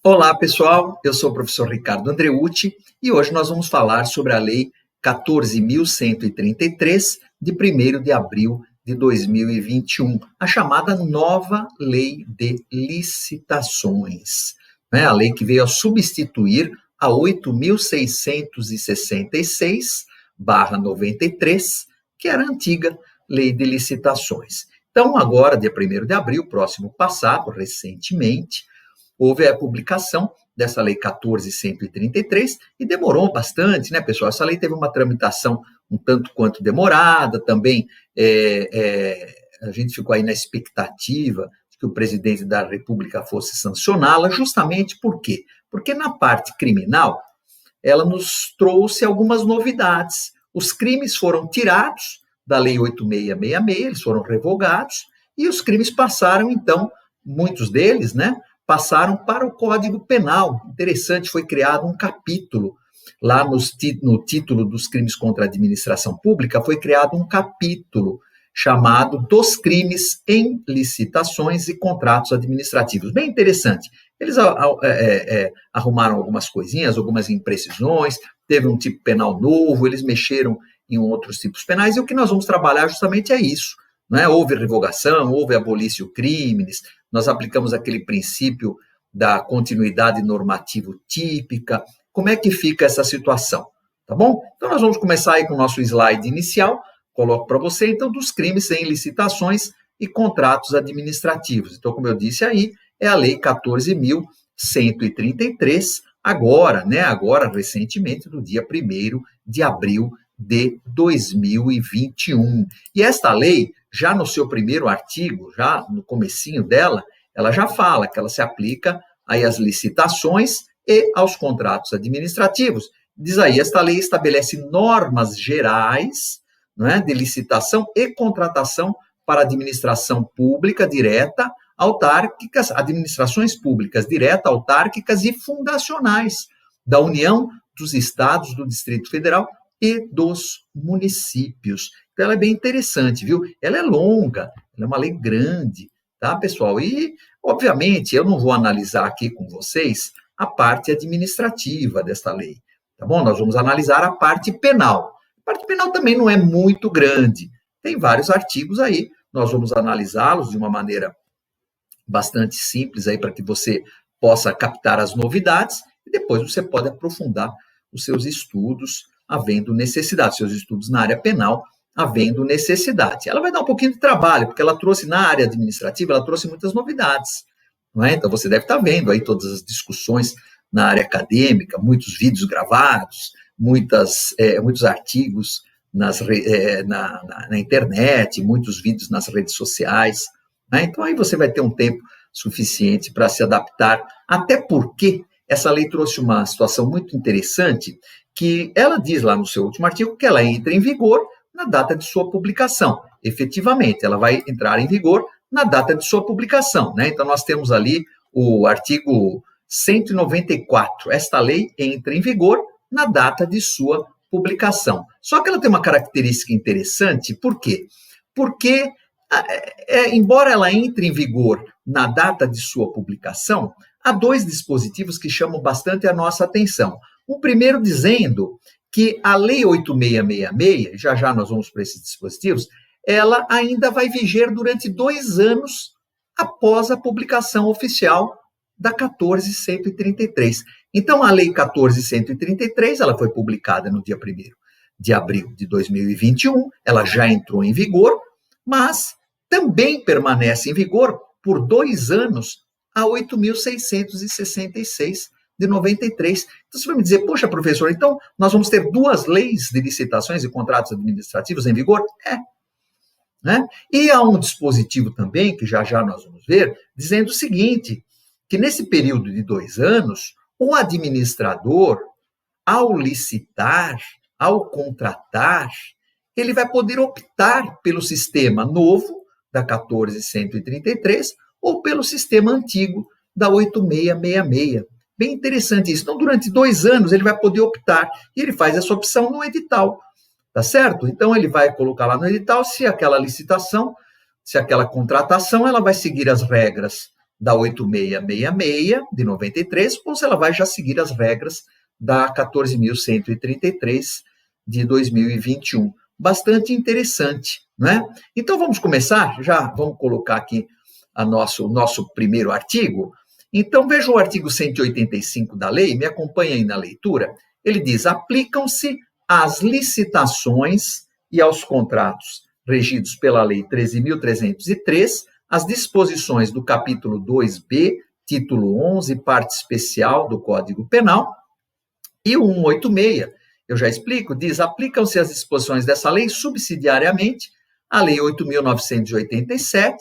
Olá, pessoal. Eu sou o professor Ricardo Andreucci e hoje nós vamos falar sobre a Lei 14.133, de 1º de abril de 2021, a chamada Nova Lei de Licitações, né? A lei que veio a substituir a 8.666/93, que era a antiga Lei de Licitações. Então, agora, dia 1º de abril, próximo passado, recentemente, houve a publicação dessa Lei 14.133 e demorou bastante, né, pessoal? Essa lei teve uma tramitação um tanto quanto demorada, também a gente ficou aí na expectativa de que o presidente da República fosse sancioná-la, justamente por quê? Porque na parte criminal, ela nos trouxe algumas novidades. Os crimes foram tirados da Lei 8.666, eles foram revogados, e os crimes passaram, então, muitos deles, né, passaram para o Código Penal. Interessante, foi criado um capítulo, lá no título dos crimes contra a administração pública, foi criado um capítulo chamado dos crimes em licitações e contratos administrativos. Bem interessante. Eles arrumaram algumas coisinhas, algumas imprecisões, teve um tipo penal novo, eles mexeram em outros tipos penais, e o que nós vamos trabalhar justamente é isso. Não é? Houve revogação, houve abolício crimes, nós aplicamos aquele princípio da continuidade normativo típica. Como é que fica essa situação? Tá bom? Então, nós vamos começar aí com o nosso slide inicial. Coloco para você, então, dos crimes em licitações e contratos administrativos. Então, como eu disse aí, é a Lei 14.133, agora, né? Agora, recentemente, do dia 1º de abril de 2021. E esta lei, já no seu primeiro artigo, já no comecinho dela, ela já fala que ela se aplica aí às licitações e aos contratos administrativos. Diz aí, esta lei estabelece normas gerais, não é, de licitação e contratação para administração pública direta, autárquicas, administrações públicas direta, autárquicas e fundacionais da União, dos Estados, do Distrito Federal e dos municípios. Então, ela é bem interessante, viu? Ela é longa, ela é uma lei grande, tá, pessoal? E, obviamente, eu não vou analisar aqui com vocês a parte administrativa desta lei, tá bom? Nós vamos analisar a parte penal. A parte penal também não é muito grande, tem vários artigos aí, nós vamos analisá-los de uma maneira bastante simples aí para que você possa captar as novidades e depois você pode aprofundar os seus estudos, havendo necessidade, seus estudos na área penal, havendo necessidade. Ela vai dar um pouquinho de trabalho, porque ela trouxe na área administrativa, ela trouxe muitas novidades, não é? Então, você deve estar vendo aí todas as discussões na área acadêmica, muitos vídeos gravados, muitos artigos na internet, muitos vídeos nas redes sociais, né? Então, aí você vai ter um tempo suficiente para se adaptar, até porque essa lei trouxe uma situação muito interessante, que ela diz lá no seu último artigo que ela entra em vigor na data de sua publicação. Efetivamente, ela vai entrar em vigor na data de sua publicação, né? Então, nós temos ali o artigo 194. Esta lei entra em vigor na data de sua publicação. Só que ela tem uma característica interessante, por quê? Porque, embora ela entre em vigor na data de sua publicação, há dois dispositivos que chamam bastante a nossa atenção. O primeiro dizendo que a Lei 8.666, já nós vamos para esses dispositivos, ela ainda vai viger durante 2 anos após a publicação oficial da 14.133. Então, a Lei 14.133, ela foi publicada no dia 1º de abril de 2021, ela já entrou em vigor, mas também permanece em vigor por 2 anos a 8.666 de 93. Então, você vai me dizer, poxa, professor, então nós vamos ter 2 leis de licitações e contratos administrativos em vigor? Né? E há um dispositivo também, que já nós vamos ver, dizendo o seguinte, que nesse período de 2 anos, o administrador, ao licitar, ao contratar, ele vai poder optar pelo sistema novo, da 14.133, ou pelo sistema antigo, da 8.666. Bem interessante isso. Então, durante 2 anos, ele vai poder optar, e ele faz essa opção no edital, tá certo? Então, ele vai colocar lá no edital se aquela licitação, se aquela contratação, ela vai seguir as regras da 8666 de 93, ou se ela vai já seguir as regras da 14.133 de 2021. Bastante interessante, né? Então vamos começar? Já vamos colocar aqui o nosso primeiro artigo. Então veja o artigo 185 da lei, me acompanha aí na leitura. Ele diz: aplicam-se às licitações e aos contratos regidos pela Lei 13.303 as disposições do capítulo 2b, título 11, parte especial do Código Penal, e o 186, eu já explico, diz: aplicam-se as disposições dessa lei subsidiariamente à Lei 8.987,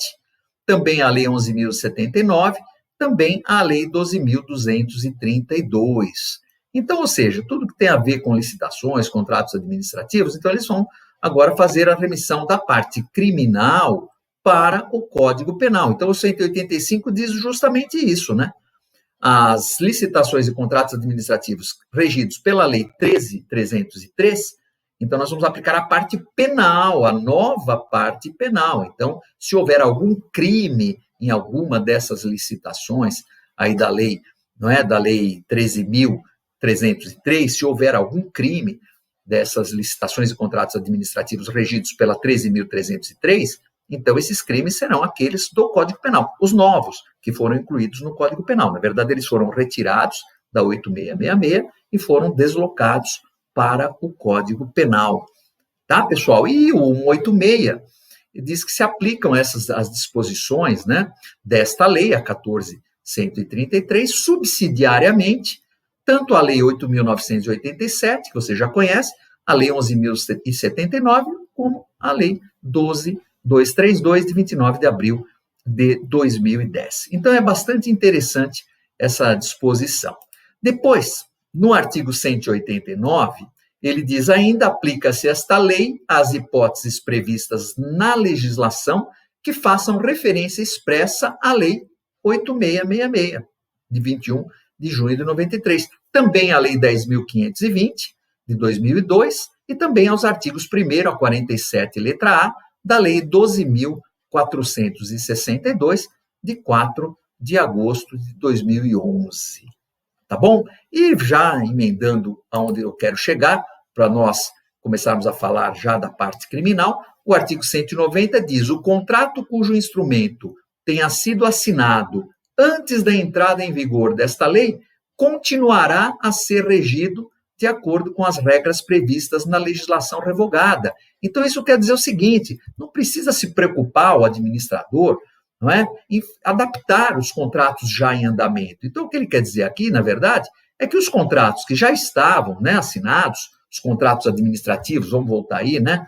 também à Lei 11.079, também à Lei 12.232. Então, ou seja, tudo que tem a ver com licitações, contratos administrativos, então eles vão agora fazer a remissão da parte criminal para o Código Penal. Então, o 185 diz justamente isso, né? As licitações e contratos administrativos regidos pela Lei 13.303, então nós vamos aplicar a parte penal, a nova parte penal. Então, se houver algum crime em alguma dessas licitações aí da lei, não é, da Lei 13.303, se houver algum crime dessas licitações e contratos administrativos regidos pela 13.303, então esses crimes serão aqueles do Código Penal, os novos, que foram incluídos no Código Penal. Na verdade, eles foram retirados da 8666 e foram deslocados para o Código Penal. Tá, pessoal? E o 186 diz que se aplicam as disposições, né, desta lei, a 14.133, subsidiariamente, tanto a Lei 8.987, que você já conhece, a Lei 11.079, como a Lei 12.232, de 29 de abril de 2010. Então, é bastante interessante essa disposição. Depois, no artigo 189, ele diz: ainda aplica-se esta lei às hipóteses previstas na legislação que façam referência expressa à Lei 8666, de 21 de junho de 93. Também à Lei 10.520, de 2002, e também aos artigos 1º a 47, letra A, da Lei 12.462, de 4 de agosto de 2011. Tá bom? E já emendando aonde eu quero chegar, para nós começarmos a falar já da parte criminal, o artigo 190 diz: o contrato cujo instrumento tenha sido assinado antes da entrada em vigor desta lei continuará a ser regido de acordo com as regras previstas na legislação revogada. Então, isso quer dizer o seguinte: não precisa se preocupar o administrador, não é, em adaptar os contratos já em andamento. Então, o que ele quer dizer aqui, na verdade, é que os contratos que já estavam, né, assinados, os contratos administrativos, vamos voltar aí, né,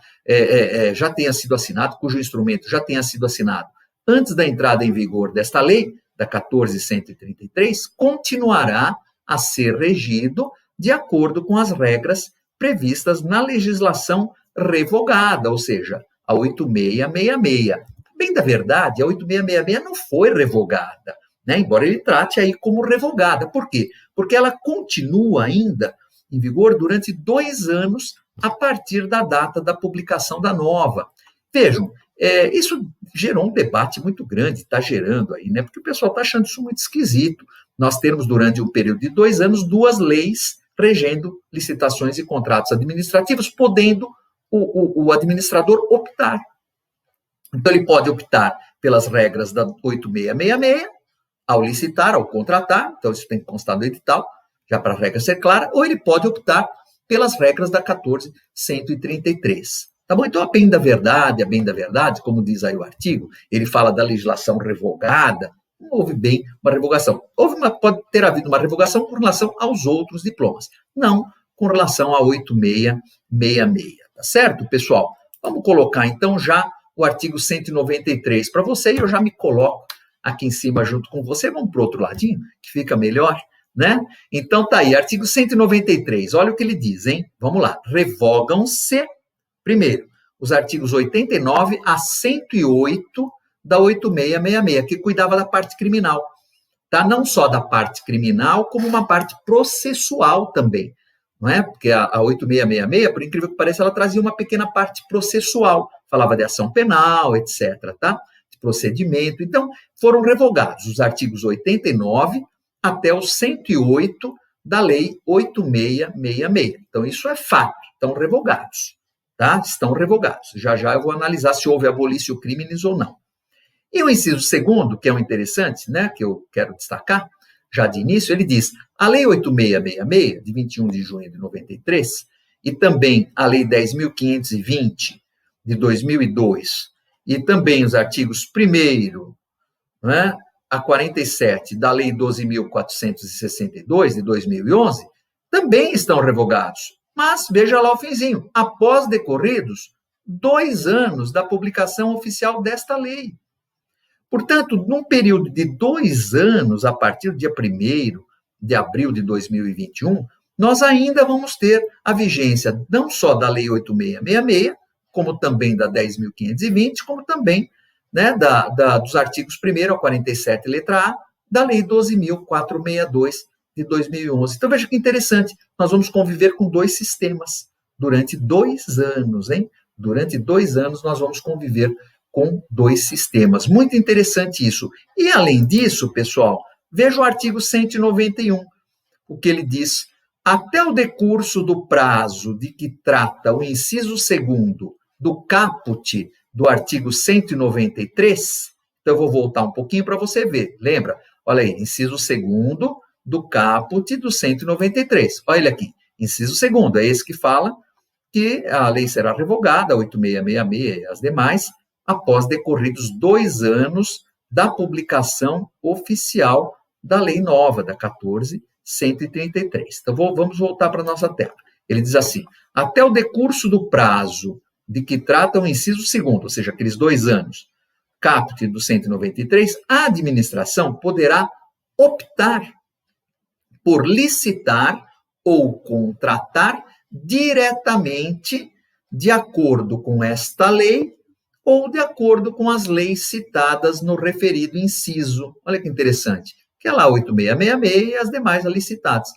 já tenha sido assinado, cujo instrumento já tenha sido assinado antes da entrada em vigor desta lei, da 14.133, continuará a ser regido de acordo com as regras previstas na legislação revogada, ou seja, a 8666. Bem da verdade, a 8666 não foi revogada, né? Embora ele trate aí como revogada. Por quê? Porque ela continua ainda em vigor durante 2 anos a partir da data da publicação da nova. Vejam, isso gerou um debate muito grande, está gerando aí, né? Porque o pessoal está achando isso muito esquisito. Nós temos, durante um período de 2 anos, 2 leis regendo licitações e contratos administrativos, podendo o administrador optar. Então, ele pode optar pelas regras da 8666, ao licitar, ao contratar, então isso tem que constar no edital, já para a regra ser clara, ou ele pode optar pelas regras da 14.133. Tá bom? Então, a bem da verdade, como diz aí o artigo, ele fala da legislação revogada. Não houve bem uma revogação. Pode ter havido uma revogação com relação aos outros diplomas, não com relação a 8666. Tá certo, pessoal? Vamos colocar, então, já o artigo 193 para você, e eu já me coloco aqui em cima junto com você. Vamos para o outro ladinho, que fica melhor, né? Então, tá aí, artigo 193. Olha o que ele diz, hein? Vamos lá. Revogam-se, primeiro, os artigos 89 a 108 da 8666, que cuidava da parte criminal, tá? Não só da parte criminal, como uma parte processual também, não é? Porque a 8666, por incrível que pareça, ela trazia uma pequena parte processual, falava de ação penal, etc, tá? procedimento. Então, foram revogados os artigos 89 até o 108 da Lei 8666. Então, isso é fato, estão revogados, tá? Estão revogados. Já já eu vou analisar se houve abolício criminis ou não. E o inciso segundo, que é um interessante, né, que eu quero destacar, já de início, ele diz: a Lei 8666, de 21 de junho de 93, e também a Lei 10.520, de 2002, e também os artigos 1º, né, a 47 da Lei 12.462, de 2011, também estão revogados. Mas, veja lá o finzinho, após decorridos 2 anos da publicação oficial desta lei. Portanto, num período de 2 anos, a partir do dia 1º de abril de 2021, nós ainda vamos ter a vigência não só da Lei 8666, como também da 10.520, como também, né, dos artigos 1º ao 47, letra A, da Lei 12.462, de 2011. Então, veja que interessante, nós vamos conviver com 2 sistemas durante 2 anos, hein? Durante 2 anos nós vamos conviver com 2 sistemas. Muito interessante isso. E, além disso, pessoal, veja o artigo 191, o que ele diz: até o decurso do prazo de que trata o inciso 2º do caput do artigo 193, então eu vou voltar um pouquinho para você ver. Lembra? Olha aí, inciso 2º do caput do 193. Olha ele aqui, inciso 2º, é esse que fala que a lei será revogada, 8666 e as demais, após decorridos 2 anos da publicação oficial da lei nova, da 14.133. Então, vamos voltar para a nossa tela. Ele diz assim: até o decurso do prazo de que trata o inciso 2º, ou seja, aqueles 2 anos, caput do 193, a administração poderá optar por licitar ou contratar diretamente de acordo com esta lei ou de acordo com as leis citadas no referido inciso. Olha que interessante, que é lá 8666 e as demais ali citadas.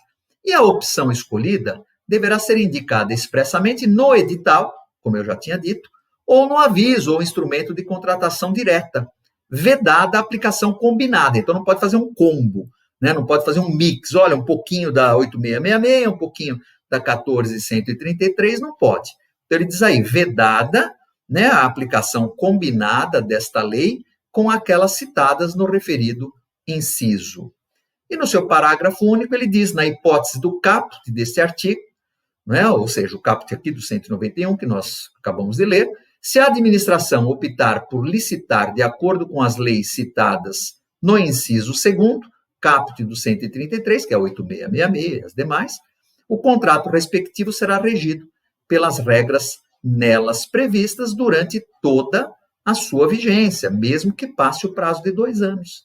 E a opção escolhida deverá ser indicada expressamente no edital, como eu já tinha dito, ou no aviso ou instrumento de contratação direta, vedada a aplicação combinada. Então, não pode fazer um combo, né? Não pode fazer um mix. Olha, um pouquinho da 8666, um pouquinho da 14.133, não pode. Então, ele diz aí, vedada, né, a aplicação combinada desta lei com aquelas citadas no referido inciso. E no seu parágrafo único, ele diz, na hipótese do caput deste artigo, né, ou seja, o caput aqui do 191, que nós acabamos de ler, se a administração optar por licitar de acordo com as leis citadas no inciso 2º, caput do 133, que é 8666 e as demais, o contrato respectivo será regido pelas regras nelas previstas durante toda a sua vigência, mesmo que passe o prazo de 2 anos.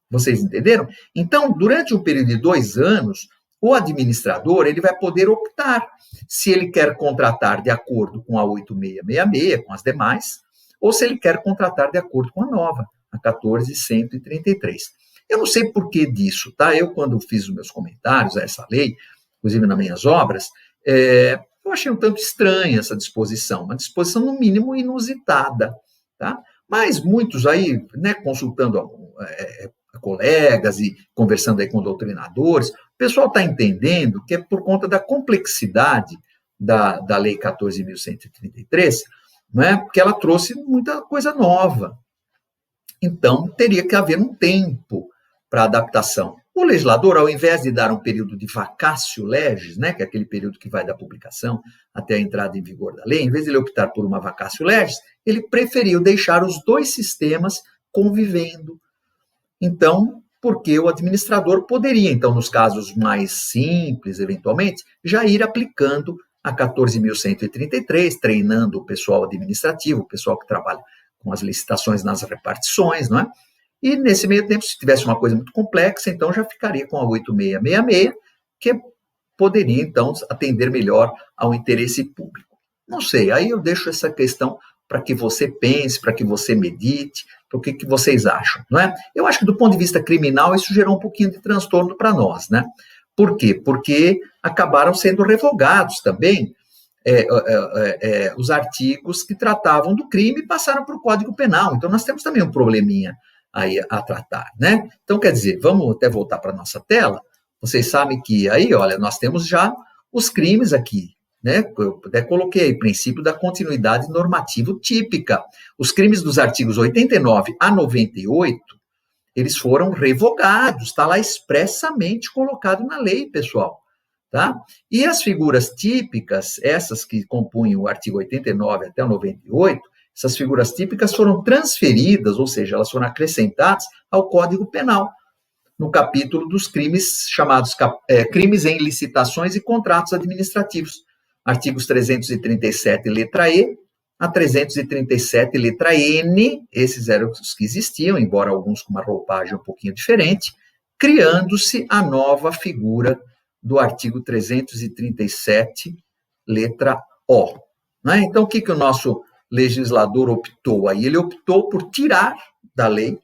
Vocês entenderam? Então, durante um período de 2 anos, o administrador ele vai poder optar se ele quer contratar de acordo com a 8666, com as demais, ou se ele quer contratar de acordo com a nova, a 14.133. Eu não sei por que disso, tá? Eu, quando fiz os meus comentários a essa lei, inclusive nas minhas obras, eu achei um tanto estranha essa disposição, uma disposição, no mínimo, inusitada, tá? Mas muitos aí, né, consultando colegas e conversando aí com doutrinadores, o pessoal está entendendo que é por conta da complexidade da Lei 14.133, né, porque ela trouxe muita coisa nova. Então, teria que haver um tempo para adaptação. O legislador, ao invés de dar um período de vacatio legis, né, que é aquele período que vai da publicação até a entrada em vigor da lei, em vez de ele optar por uma vacatio legis, ele preferiu deixar os 2 sistemas convivendo. Então, porque o administrador poderia, então, nos casos mais simples, eventualmente, já ir aplicando a 14.133, treinando o pessoal administrativo, o pessoal que trabalha com as licitações nas repartições, não é? E, nesse meio tempo, se tivesse uma coisa muito complexa, então já ficaria com a 8666, que poderia, então, atender melhor ao interesse público. Não sei, aí eu deixo essa questão para que você pense, para que você medite, para o que vocês acham, não é? Eu acho que, do ponto de vista criminal, isso gerou um pouquinho de transtorno para nós, né? Por quê? Porque acabaram sendo revogados também os artigos que tratavam do crime e passaram para o Código Penal. Então, nós temos também um probleminha aí a tratar, né? Então, quer dizer, vamos até voltar para a nossa tela. Vocês sabem que aí, olha, nós temos já os crimes aqui, né? Eu até coloquei aí, princípio da continuidade normativo típica. Os crimes dos artigos 89 a 98, eles foram revogados, está lá expressamente colocado na lei, pessoal. Tá? E as figuras típicas, essas que compunham o artigo 89 até o 98, essas figuras típicas foram transferidas, ou seja, elas foram acrescentadas ao Código Penal, no capítulo dos crimes chamados crimes em licitações e contratos administrativos, artigos 337, letra E, a 337, letra N, esses eram os que existiam, embora alguns com uma roupagem um pouquinho diferente, criando-se a nova figura do artigo 337, letra O. Né? Então, o que o nosso legislador optou aí? Ele optou por tirar da lei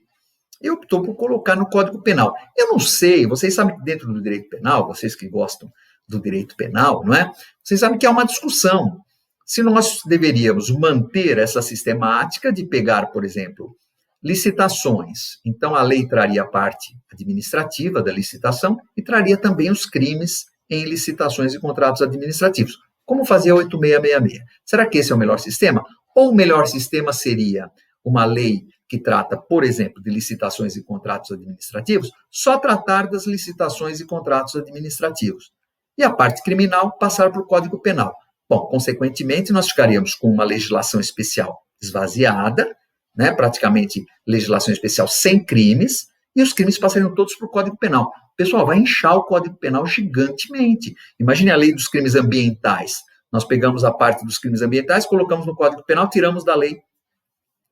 e optou por colocar no Código Penal. Eu não sei, vocês sabem que dentro do direito penal, vocês que gostam do direito penal, não é? Vocês sabem que há uma discussão se nós deveríamos manter essa sistemática de pegar, por exemplo, licitações. Então, a lei traria a parte administrativa da licitação e traria também os crimes em licitações e contratos administrativos. Como fazia a 8666? Será que esse é o melhor sistema? Ou o melhor sistema seria uma lei que trata, por exemplo, de licitações e contratos administrativos, só tratar das licitações e contratos administrativos. E a parte criminal passar para o Código Penal. Bom, consequentemente, nós ficaríamos com uma legislação especial esvaziada, né, praticamente legislação especial sem crimes, e os crimes passariam todos para o Código Penal. Pessoal, vai inchar o Código Penal gigantemente. Imagine a lei dos crimes ambientais. Nós pegamos a parte dos crimes ambientais, colocamos no Código Penal, tiramos da lei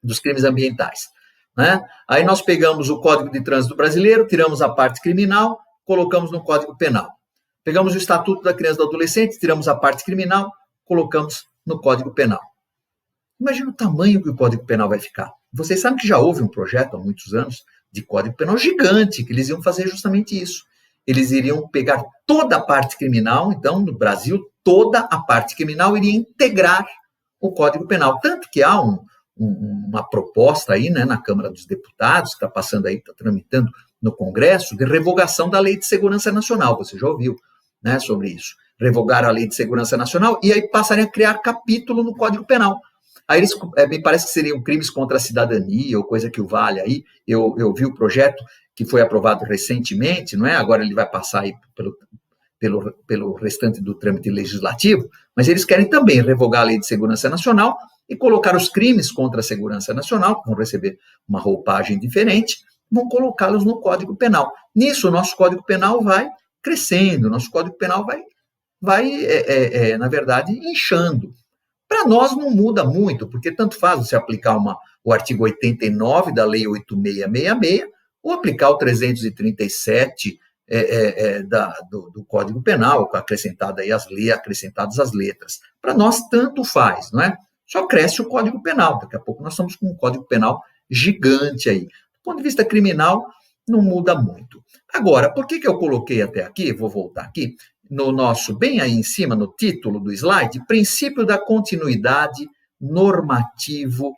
dos crimes ambientais. Né? Aí nós pegamos o Código de Trânsito Brasileiro, tiramos a parte criminal, colocamos no Código Penal. Pegamos o Estatuto da Criança e do Adolescente, tiramos a parte criminal, colocamos no Código Penal. Imagina o tamanho que o Código Penal vai ficar. Vocês sabem que já houve um projeto há muitos anos de Código Penal gigante, que eles iam fazer justamente isso. Eles iriam pegar toda a parte criminal, então, no Brasil, toda a parte criminal iria integrar o Código Penal. Tanto que há uma proposta aí, né, na Câmara dos Deputados, que está passando aí, está tramitando no Congresso, de revogação da Lei de Segurança Nacional. Você já ouviu, né, sobre isso. Revogar a Lei de Segurança Nacional e aí passarem a criar capítulo no Código Penal. Aí eles, me parece que seriam crimes contra a cidadania ou coisa que o valha aí. Eu vi o projeto que foi aprovado recentemente, não é? Agora ele vai passar aí pelo restante do trâmite legislativo, mas eles querem também revogar a Lei de Segurança Nacional e colocar os crimes contra a segurança nacional, que vão receber uma roupagem diferente, vão colocá-los no Código Penal. Nisso, o nosso Código Penal vai crescendo, nosso Código Penal vai na verdade, inchando. Para nós não muda muito, porque tanto faz você aplicar o artigo 89 da Lei 8666 ou aplicar o 337 do Código Penal, acrescentadas as letras. Para nós, tanto faz, não é? Só cresce o Código Penal. Daqui a pouco nós estamos com um Código Penal gigante aí. Do ponto de vista criminal, não muda muito. Agora, por que eu coloquei até aqui? Vou voltar aqui. No nosso, bem aí em cima, no título do slide, princípio da continuidade normativo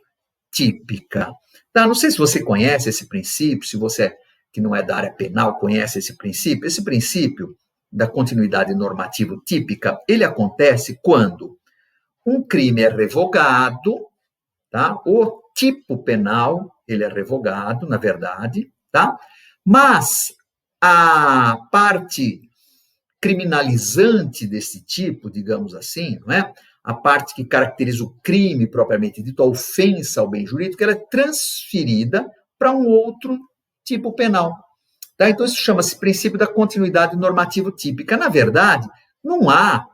típica. Tá? Não sei se você conhece esse princípio, se você que não é da área penal conhece esse princípio. Esse princípio da continuidade normativo típica, ele acontece quando um crime é revogado, tá? O tipo penal, ele é revogado, na verdade, tá? Mas a parte criminalizante desse tipo, digamos assim, não é? A parte que caracteriza o crime propriamente dito, a ofensa ao bem jurídico, ela é transferida para um outro tipo penal. Tá? Então, isso chama-se princípio da continuidade normativo típica. Na verdade, não há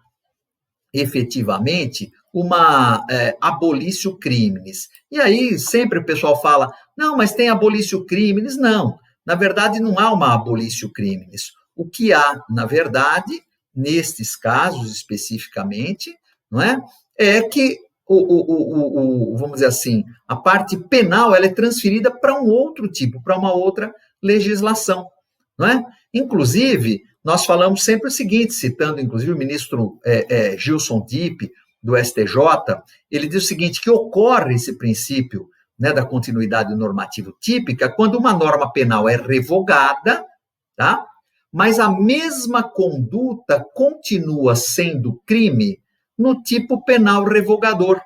efetivamente uma abolício crimes. E aí, sempre o pessoal fala, não, mas tem abolício crimes. Não, na verdade, não há uma abolício crimes. O que há, na verdade, nestes casos especificamente, não é? É que, vamos dizer assim, a parte penal ela é transferida para um outro tipo, para uma outra legislação, não é? Inclusive, nós falamos sempre o seguinte, citando inclusive o ministro Gilson Dipp, do STJ, ele diz o seguinte, que ocorre esse princípio, né, da continuidade normativa típica quando uma norma penal é revogada, tá? Mas a mesma conduta continua sendo crime no tipo penal revogador.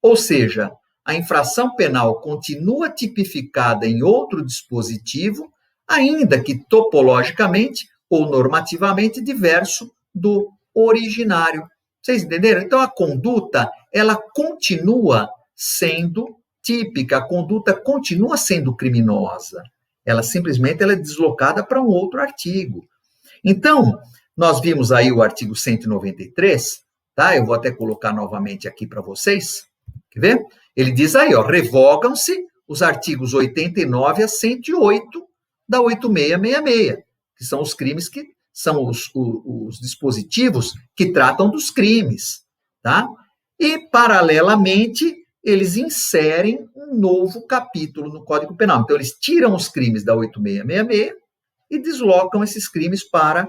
Ou seja, a infração penal continua tipificada em outro dispositivo, ainda que topologicamente ou normativamente diverso do originário. Vocês entenderam? Então, a conduta, ela continua sendo típica, a conduta continua sendo criminosa. Ela simplesmente ela é deslocada para um outro artigo. Então, nós vimos aí o artigo 193, tá? Eu vou até colocar novamente aqui para vocês. Quer ver? Ele diz aí, ó, revogam-se os artigos 89 a 108 da 8666, que são os crimes que são os dispositivos que tratam dos crimes, tá? E, paralelamente, eles inserem um novo capítulo no Código Penal. Então, eles tiram os crimes da 8666 e deslocam esses crimes para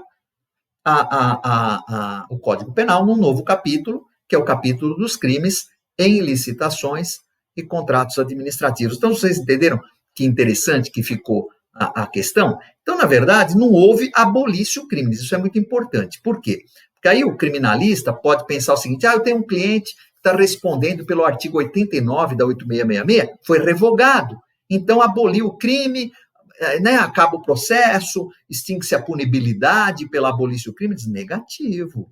o Código Penal num novo capítulo, que é o capítulo dos crimes em licitações e contratos administrativos. Então, vocês entenderam que interessante que ficou a questão? Então, na verdade, não houve abolício crimes, isso é muito importante. Por quê? Porque aí o criminalista pode pensar o seguinte, eu tenho um cliente que está respondendo pelo artigo 89 da 8666, foi revogado, então aboliu o crime, né, acaba o processo, extingue-se a punibilidade pela abolício crimes, negativo.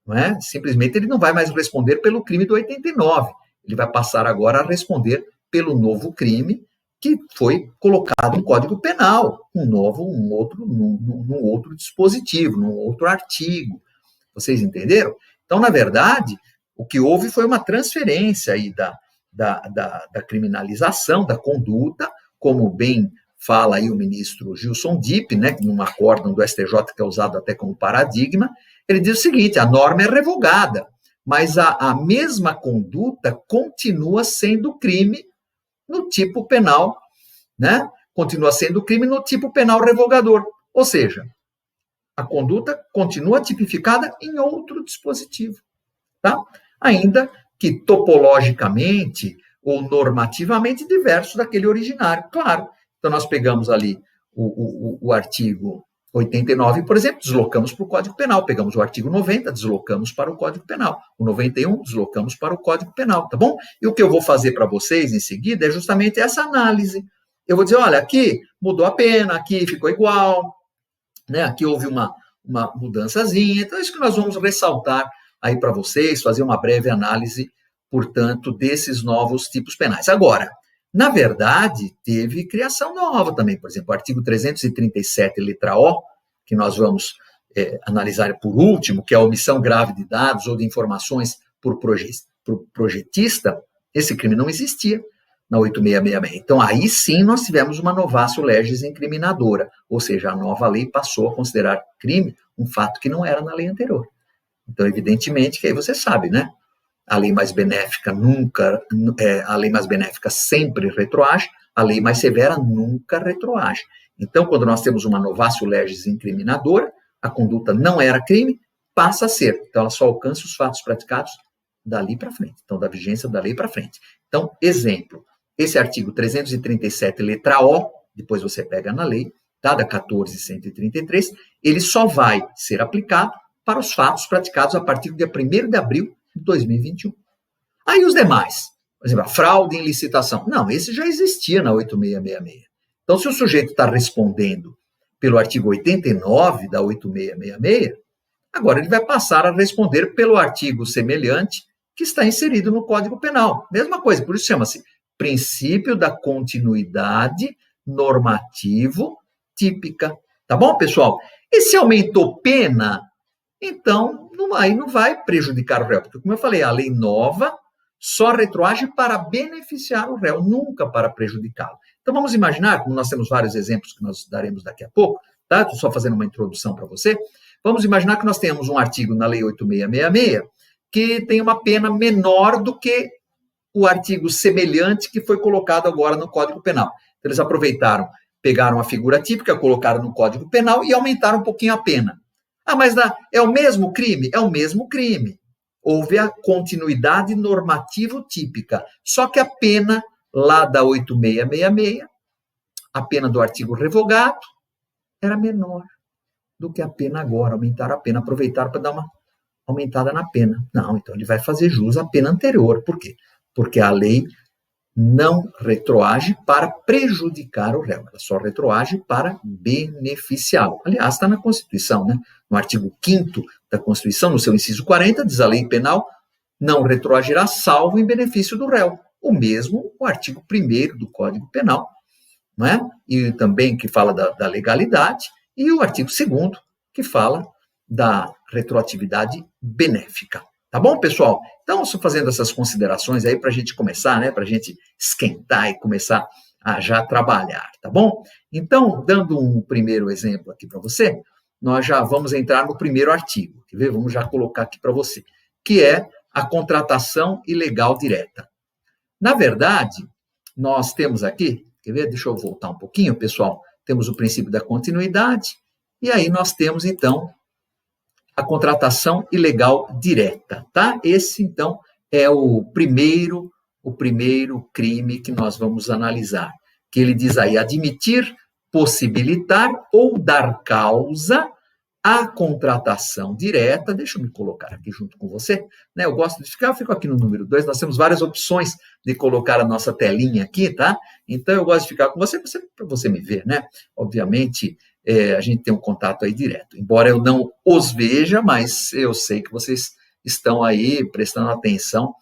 Não é? Simplesmente ele não vai mais responder pelo crime do 89, ele vai passar agora a responder pelo novo crime que foi colocado no Código Penal, num outro dispositivo, num outro artigo. Vocês entenderam? Então, na verdade, o que houve foi uma transferência aí da criminalização da conduta, como bem fala aí o ministro Gilson Dipp, né, num acórdão do STJ que é usado até como paradigma, ele diz o seguinte, a norma é revogada, mas a mesma conduta continua sendo crime no tipo penal, né? Continua sendo crime no tipo penal revogador. Ou seja, a conduta continua tipificada em outro dispositivo, tá? Ainda que topologicamente ou normativamente diverso daquele originário, claro. Então, nós pegamos ali o artigo 89, por exemplo, deslocamos para o Código Penal, pegamos o artigo 90, deslocamos para o Código Penal, o 91, deslocamos para o Código Penal, tá bom? E o que eu vou fazer para vocês em seguida é justamente essa análise. Eu vou dizer, olha, aqui mudou a pena, aqui ficou igual, né? Aqui houve uma mudançazinha, então é isso que nós vamos ressaltar aí para vocês, fazer uma breve análise, portanto, desses novos tipos penais. Agora, na verdade, teve criação nova também, por exemplo, o artigo 337, letra O, que nós vamos analisar por último, que é a omissão grave de dados ou de informações por projetista, esse crime não existia na 8666. Então, aí sim nós tivemos uma novatio legis incriminadora, ou seja, a nova lei passou a considerar crime um fato que não era na lei anterior. Então, evidentemente, que aí você sabe, né? A lei mais benéfica a lei mais benéfica sempre retroage, a lei mais severa nunca retroage. Então, quando nós temos uma novatio legis incriminadora, a conduta não era crime, passa a ser. Então, ela só alcança os fatos praticados dali para frente. Então, da vigência da lei para frente. Então, exemplo, esse artigo 337, letra O, depois você pega na lei, tá, da 14.133, ele só vai ser aplicado para os fatos praticados a partir do dia 1º de abril de 2021. Aí os demais, por exemplo, a fraude em licitação. Não, esse já existia na 8666. Então, se o sujeito está respondendo pelo artigo 89 da 8666, agora ele vai passar a responder pelo artigo semelhante que está inserido no Código Penal. Mesma coisa, por isso chama-se princípio da continuidade normativo típica. Tá bom, pessoal? E se aumentou pena, então aí não vai prejudicar o réu, porque, como eu falei, a lei nova só retroage para beneficiar o réu, nunca para prejudicá-lo. Então, vamos imaginar, como nós temos vários exemplos que nós daremos daqui a pouco, tá? Estou só fazendo uma introdução para você. Vamos imaginar que nós tenhamos um artigo na Lei 8666 que tem uma pena menor do que o artigo semelhante que foi colocado agora no Código Penal. Então, eles aproveitaram, pegaram a figura típica, colocaram no Código Penal e aumentaram um pouquinho a pena. Ah, mas é o mesmo crime? É o mesmo crime. houve a continuidade normativo-típica, só que a pena lá da 8666, a pena do artigo revogado, era menor do que a pena agora, aumentaram a pena, aproveitaram para dar uma aumentada na pena. Não, então ele vai fazer jus à pena anterior. Por quê? Porque a lei não retroage para prejudicar o réu, ela só retroage para beneficiá-lo. Aliás, está na Constituição, né? No artigo 5º da Constituição, no seu inciso 40, diz a lei penal não retroagirá salvo em benefício do réu. O mesmo o artigo 1º do Código Penal, não é? E também que fala da legalidade, e o artigo 2º, que fala da retroatividade benéfica. Tá bom, pessoal? Então, só fazendo essas considerações aí para a gente começar, né? Para a gente esquentar e começar a já trabalhar, tá bom? Então, dando um primeiro exemplo aqui para você, nós já vamos entrar no primeiro artigo. Quer ver? Vamos já colocar aqui para você, que é a contratação ilegal direta. Na verdade, nós temos aqui, quer ver? Deixa eu voltar um pouquinho, pessoal. Temos o princípio da continuidade, e aí nós temos, então, a contratação ilegal direta, tá? Esse, então, é o primeiro crime que nós vamos analisar, que ele diz aí, admitir, possibilitar ou dar causa à contratação direta. Deixa eu me colocar aqui junto com você, né? Eu gosto de ficar, eu fico aqui no número 2, nós temos várias opções de colocar a nossa telinha aqui, tá? Então, eu gosto de ficar com você, para você me ver, né? Obviamente, a gente tem um contato aí direto. Embora eu não os veja, mas eu sei que vocês estão aí prestando atenção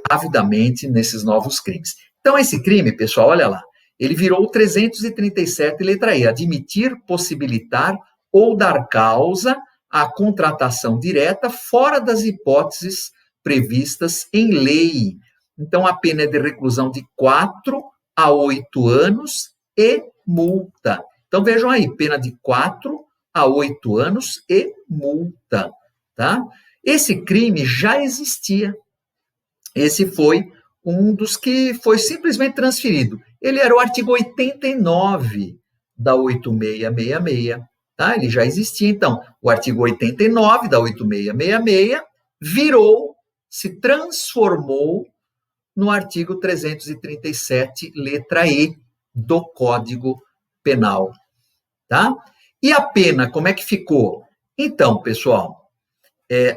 avidamente nesses novos crimes. Então, esse crime, pessoal, olha lá, ele virou 337, letra E, admitir, possibilitar ou dar causa à contratação direta fora das hipóteses previstas em lei. Então, a pena é de reclusão de 4 a 8 anos e multa. Então, vejam aí, pena de 4 a 8 anos e multa, tá? Esse crime já existia. Esse foi um dos que foi simplesmente transferido. Ele era o artigo 89 da 8666, tá? Ele já existia, então. O artigo 89 da 8666 se transformou no artigo 337, letra E, do Código Penal, tá? E a pena, como é que ficou? Então, pessoal,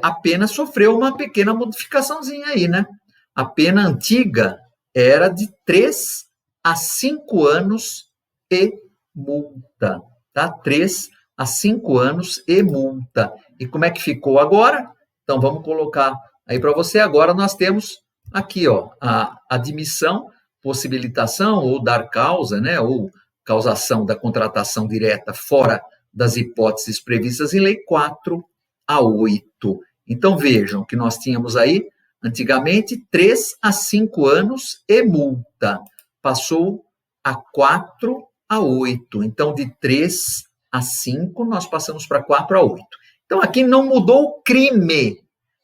a pena sofreu uma pequena modificaçãozinha aí, né? A pena antiga era de 3 a 5 anos e multa, tá? 3 a 5 anos e multa. E como é que ficou agora? Então, vamos colocar aí para você. Agora nós temos aqui, ó, a admissão, possibilitação ou dar causa, né? Ou causação da contratação direta fora das hipóteses previstas em lei 4 a 8. Então, vejam que nós tínhamos aí, antigamente, 3 a 5 anos e multa. Passou a 4 a 8. Então, de 3 a 5, nós passamos para 4 a 8. Então, aqui não mudou o crime,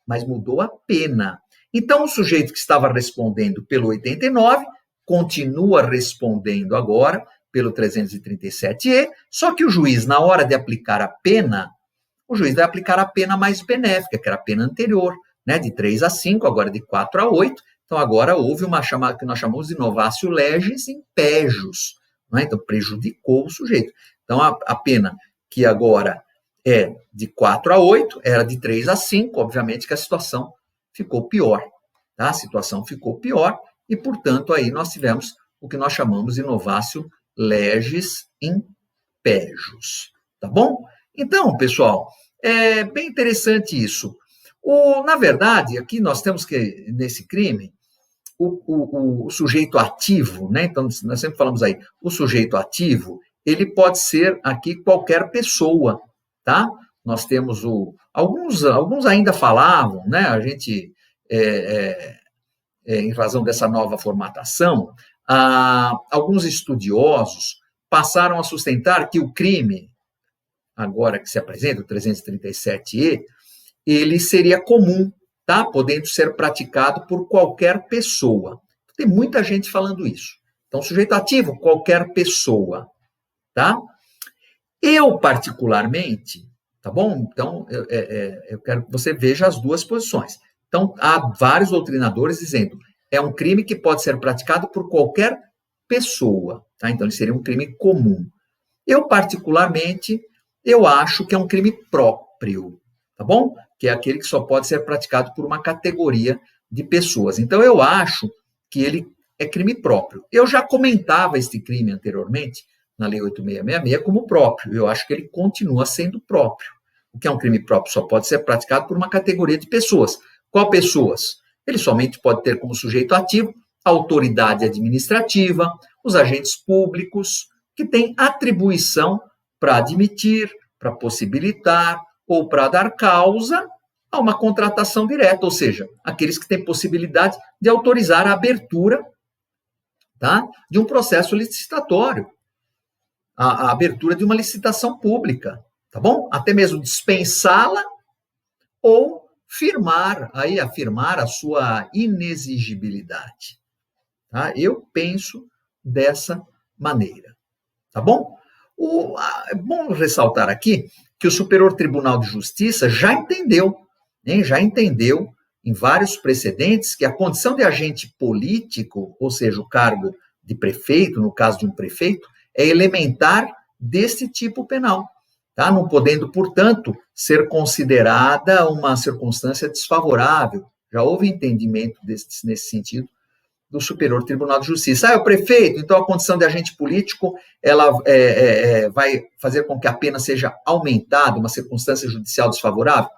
mas mudou a pena. Então, o sujeito que estava respondendo pelo 89 continua respondendo agora pelo 337E, só que o juiz, na hora de aplicar a pena, o juiz vai aplicar a pena mais benéfica, que era a pena anterior, né, de 3 a 5, agora de 4 a 8. Então, agora houve uma chamada que nós chamamos de novatio legis impejus, né? Então, prejudicou o sujeito. Então, a pena que agora é de 4 a 8, era de 3 a 5, obviamente que a situação ficou pior, tá? A situação ficou pior e, portanto, aí nós tivemos o que nós chamamos de novatio legis impejus, tá bom? Então, pessoal, é bem interessante isso. Na verdade, aqui nós temos que, nesse crime, o sujeito ativo, né? Então, nós sempre falamos aí, o sujeito ativo, ele pode ser aqui qualquer pessoa, tá? Nós temos alguns ainda falavam, né? A gente, em razão dessa nova formatação, alguns estudiosos passaram a sustentar que o crime, agora que se apresenta, o 337E, ele seria comum, tá? Podendo ser praticado por qualquer pessoa. Tem muita gente falando isso. Então, sujeito ativo, qualquer pessoa, tá? Eu, particularmente, tá bom? Então, eu quero que você veja as duas posições. Então, há vários doutrinadores dizendo é um crime que pode ser praticado por qualquer pessoa, tá? Então, ele seria um crime comum. Eu, particularmente, eu acho que é um crime próprio, tá bom? Que é aquele que só pode ser praticado por uma categoria de pessoas. Então, eu acho que ele é crime próprio. Eu já comentava este crime anteriormente, na Lei 8.666, como próprio. Eu acho que ele continua sendo próprio. O que é um crime próprio só pode ser praticado por uma categoria de pessoas. Qual pessoas? Ele somente pode ter como sujeito ativo a autoridade administrativa, os agentes públicos, que têm atribuição para admitir, para possibilitar ou para dar causa a uma contratação direta, ou seja, aqueles que têm possibilidade de autorizar a abertura, tá, de um processo licitatório, a abertura de uma licitação pública, tá bom? Até mesmo dispensá-la ou afirmar a sua inexigibilidade. Tá? Eu penso dessa maneira. Tá bom? É bom ressaltar aqui que o Superior Tribunal de Justiça já entendeu em vários precedentes que a condição de agente político, ou seja, o cargo de prefeito, no caso de um prefeito, é elementar deste tipo penal, tá? Não podendo, portanto, ser considerada uma circunstância desfavorável. Já houve entendimento nesse sentido do Superior Tribunal de Justiça. O prefeito, então a condição de agente político, ela vai fazer com que a pena seja aumentada, uma circunstância judicial desfavorável?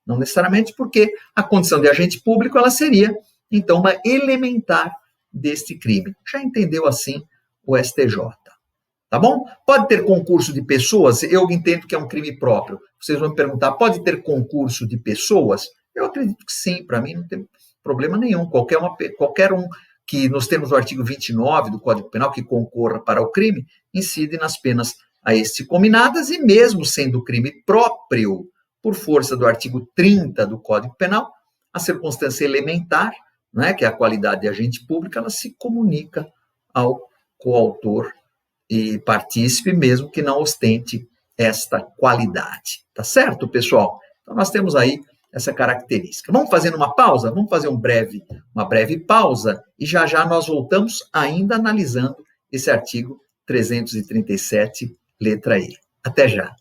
Não necessariamente, porque a condição de agente público, ela seria, então, uma elementar deste crime. Já entendeu assim o STJ. Tá bom? Pode ter concurso de pessoas? Eu entendo que é um crime próprio. Vocês vão me perguntar, pode ter concurso de pessoas? Eu acredito que sim, para mim não tem problema nenhum. Qualquer um que, nos termos do artigo 29 do Código Penal, que concorra para o crime, incide nas penas a este cominadas, e mesmo sendo crime próprio, por força do artigo 30 do Código Penal, a circunstância elementar, né, que é a qualidade de agente público, ela se comunica ao coautor e partícipe, mesmo que não ostente esta qualidade. Tá certo, pessoal? Então, nós temos aí essa característica. Vamos fazer uma pausa? Vamos fazer uma breve pausa e já já nós voltamos ainda analisando esse artigo 337, letra E. Até já.